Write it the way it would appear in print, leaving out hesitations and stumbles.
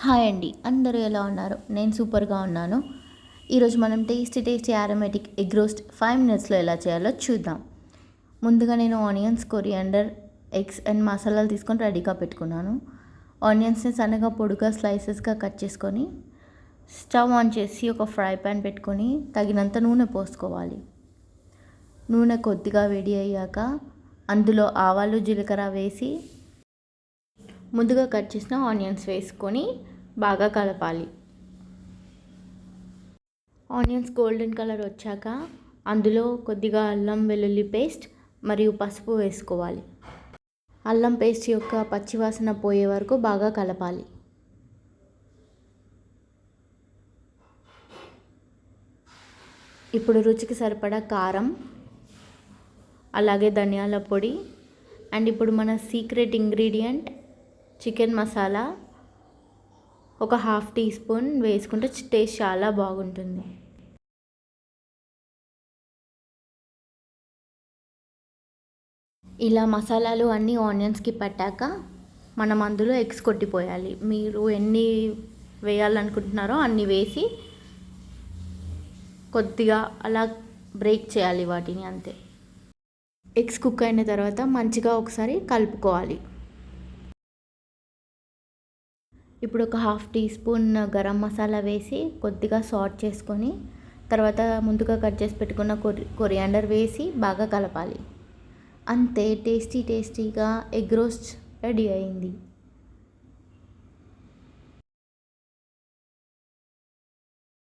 Hi అండి, అందరూ ఎలా ఉన్నారు? నేను సూపర్గా ఉన్నాను. ఈరోజు మనం టేస్టీ ఆరోమేటిక్ ఎగ్ రోస్ట్ 5 మినిట్స్లో ఎలా చేయాలో చూద్దాం. ముందుగా నేను ఆనియన్స్, కొరియాండర్, ఎగ్స్ అండ్ మసాలాలు తీసుకొని రెడీగా పెట్టుకున్నాను. ఆనియన్స్ని సన్నగా పొడుగా స్లైసెస్గా కట్ చేసుకొని స్టవ్ ఆన్ చేసి ఒక ఫ్రై ప్యాన్ పెట్టుకొని తగినంత నూనె పోసుకోవాలి. నూనె కొద్దిగా వేడి అయ్యాక అందులో ఆవాలు, జీలకర్ర వేసి ముందుగా కట్ చేసిన ఆనియన్స్ వేసుకొని బాగా కలపాలి. ఆనియన్స్ గోల్డెన్ కలర్ వచ్చాక అందులో కొద్దిగా అల్లం వెల్లుల్లి పేస్ట్ మరియు పసుపు వేసుకోవాలి. అల్లం పేస్ట్ యొక్క పచ్చివాసన పోయే వరకు బాగా కలపాలి. ఇప్పుడు రుచికి సరిపడా కారం, అలాగే ధనియాల పొడి అండ్ ఇప్పుడు మన సీక్రెట్ ఇంగ్రీడియంట్ చికెన్ మసాలా ఒక 1/2 టీ స్పూన్ వేసుకుంటే టేస్ట్ చాలా బాగుంటుంది. ఇలా మసాలాలు అన్నీ ఆనియన్స్కి పట్టాక మనం అందులో ఎగ్స్ కొట్టిపోయాలి. మీరు ఎన్ని వేయాలనుకుంటున్నారో అన్ని వేసి కొద్దిగా అలా బ్రేక్ చేయాలి వాటిని, అంతే. ఎగ్స్ కుక్ అయిన తర్వాత మంచిగా ఒకసారి కలుపుకోవాలి. ఇప్పుడు ఒక 1/2 టీ స్పూన్ గరం మసాలా వేసి కొద్దిగా సాల్ట్ చేసుకొని తర్వాత ముందుగా కట్ చేసి పెట్టుకున్న కొరియాండర్ వేసి బాగా కలపాలి. అంతే, టేస్టీగా ఎగ్ రోస్ట్ రెడీ అయింది.